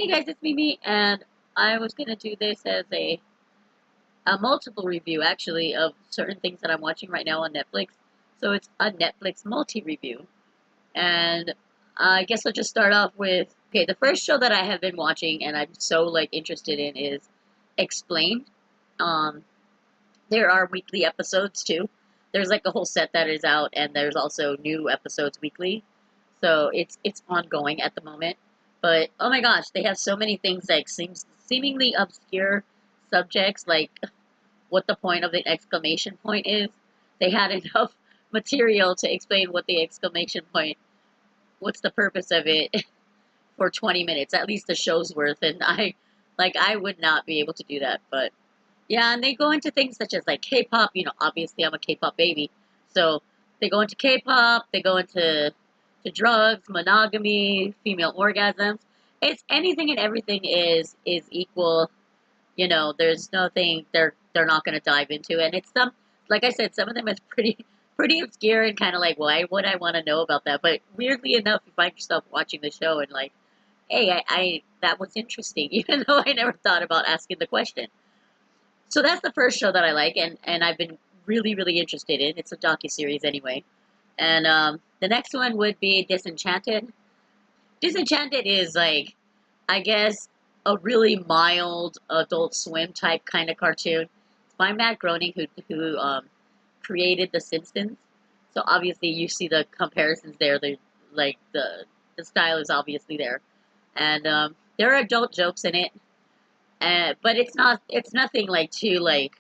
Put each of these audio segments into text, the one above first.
Hey guys, it's Mimi, and I was gonna do this as a multiple review actually of certain things that I'm watching right now on Netflix. So it's a Netflix multi-review. And I guess I'll just start off with okay, the first show that I have been watching and I'm so like interested in is Explained. Um, there are weekly episodes too. There's like a whole set that is out, and there's also new episodes weekly. So it's ongoing at the moment. But oh my gosh, they have so many things like seemingly obscure subjects, like what the point of the exclamation point is. They had enough material to explain what the exclamation point, what's the purpose of it for 20 minutes, at least the show's worth. And I would not be able to do that, but yeah, and they go into things such as like K-pop. Obviously I'm a K-pop baby, so they go into K-pop. They go into drugs, monogamy, female orgasms. It's anything and everything is equal. There's nothing they're not going to dive into, and it's some like I said, some of them is pretty obscure and kind of like why would I want to know about that? But weirdly enough, you find yourself watching the show and like, hey, I that was interesting, even though I never thought about asking the question. So that's the first show that I like, and I've been really interested in. It's a docu-series anyway. And the next one would be Disenchanted. Disenchanted is like, I guess, a really mild Adult Swim type kind of cartoon. It's by Matt Groening, who created The Simpsons. So obviously you see the comparisons there. They like the style is obviously there, and there are adult jokes in it. But it's nothing like too like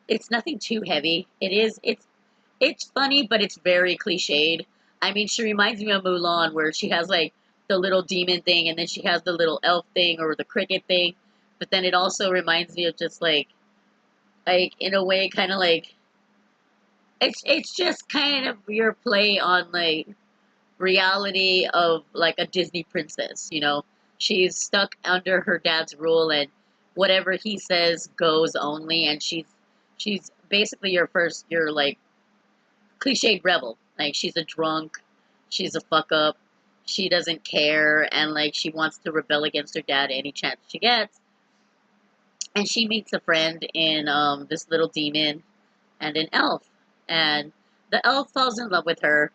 it's nothing too heavy. It's funny, but it's very cliched. I mean, she reminds me of Mulan, where she has like the little demon thing, and then she has the little elf thing or the cricket thing. But then it also reminds me of just like in a way, kind of like it's just kind of your play on like reality of like a Disney princess. She's stuck under her dad's rule, and whatever he says goes only, and she's basically your like cliched rebel. Like she's a drunk, she's a fuck up, she doesn't care, and like she wants to rebel against her dad any chance she gets. And she meets a friend in this little demon and an elf, and the elf falls in love with her.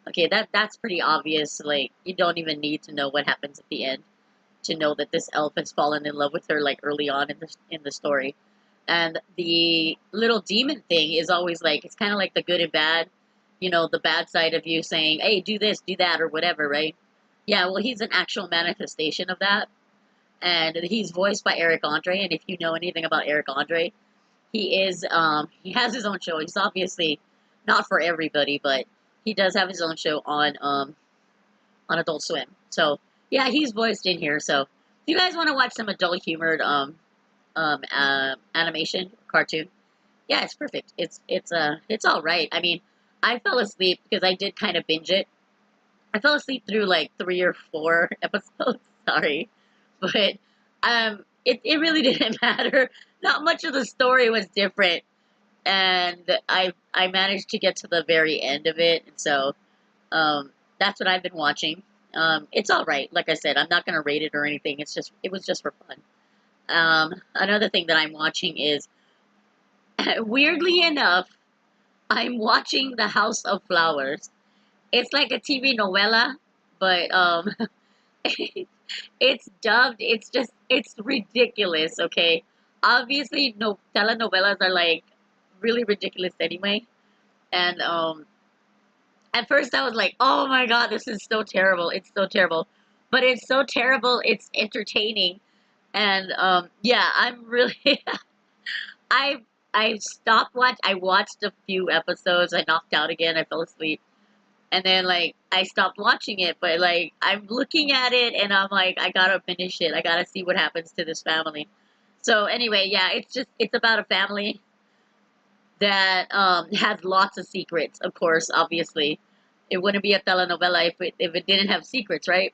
Okay, that's pretty obvious. Like you don't even need to know what happens at the end to know that this elf has fallen in love with her like early on in the story. And the little demon thing is always like it's kind of like the good and bad, the bad side of you saying, "Hey, do this, do that," or whatever, right? Yeah, well, he's an actual manifestation of that, and he's voiced by Eric Andre. And if you know anything about Eric Andre, he has his own show. He's obviously not for everybody, but he does have his own show on Adult Swim. So yeah, he's voiced in here. So if you guys want to watch some adult humored animation cartoon, yeah, it's perfect. It's all right. I mean, I fell asleep because I did kind of binge it. I fell asleep through like 3 or 4 episodes. Sorry, but it really didn't matter. Not much of the story was different, and I managed to get to the very end of it. So um, that's what I've been watching. It's all right. Like I said, I'm not gonna rate it or anything. It was just for fun. Another thing that I'm watching is weirdly enough, I'm watching The House of Flowers. It's like a TV novela, but it's dubbed. It's ridiculous. Okay, obviously, no telenovelas are like really ridiculous anyway. And at first, I was like, "Oh my god, this is so terrible! It's so terrible," but it's so terrible. It's entertaining, and yeah, I'm really. I I stopped watch. I watched a few episodes. I knocked out again. I fell asleep, and then like I stopped watching it. But like I'm looking at it, and I'm like, I gotta finish it. I gotta see what happens to this family. So anyway, yeah, it's about a family that has lots of secrets. Of course, obviously, it wouldn't be a telenovela if it didn't have secrets, right?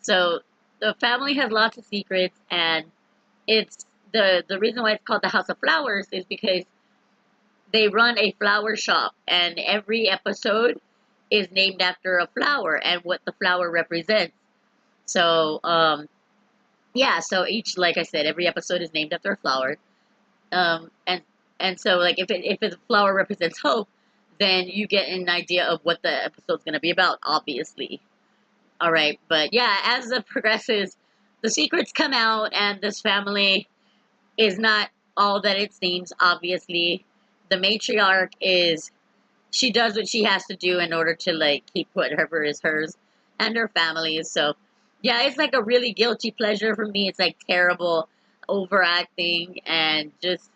So the family has lots of secrets, and it's the reason why it's called the House of Flowers is because they run a flower shop, and every episode is named after a flower and what the flower represents. So yeah, so each, like I said, every episode is named after a flower. Um, and and so like if the flower represents hope, then you get an idea of what the episode's gonna be about, obviously. All right, but yeah, as it progresses, the secrets come out, and this family is not all that it seems. Obviously, the matriarch is she does what she has to do in order to like keep whatever is hers and her family's. So yeah, it's like a really guilty pleasure for me. It's like terrible overacting and just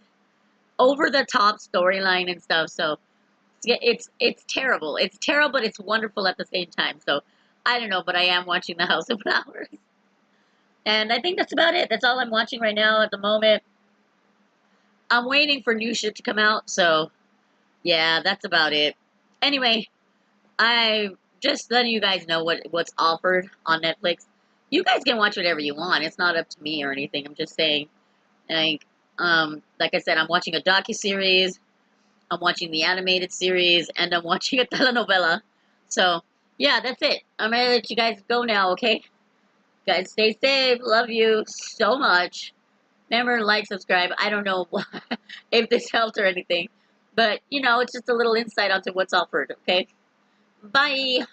over the top storyline and stuff. So yeah, it's terrible. It's terrible, but it's wonderful at the same time. So I don't know, but I am watching The House of Flowers, and I think that's about it. That's all I'm watching right now at the moment. I'm waiting for new shit to come out. So yeah, that's about it. Anyway, I just letting you guys know what's offered on Netflix. You guys can watch whatever you want. It's not up to me or anything. I'm just saying, like, like I said, I'm watching a docu series, I'm watching the animated series, and I'm watching a telenovela. So yeah, that's it. I'm gonna let you guys go now. Okay, guys, stay safe. Love you so much. Remember, like, subscribe. I don't know if this helped or anything, but you know, it's just a little insight onto what's offered. Okay, bye.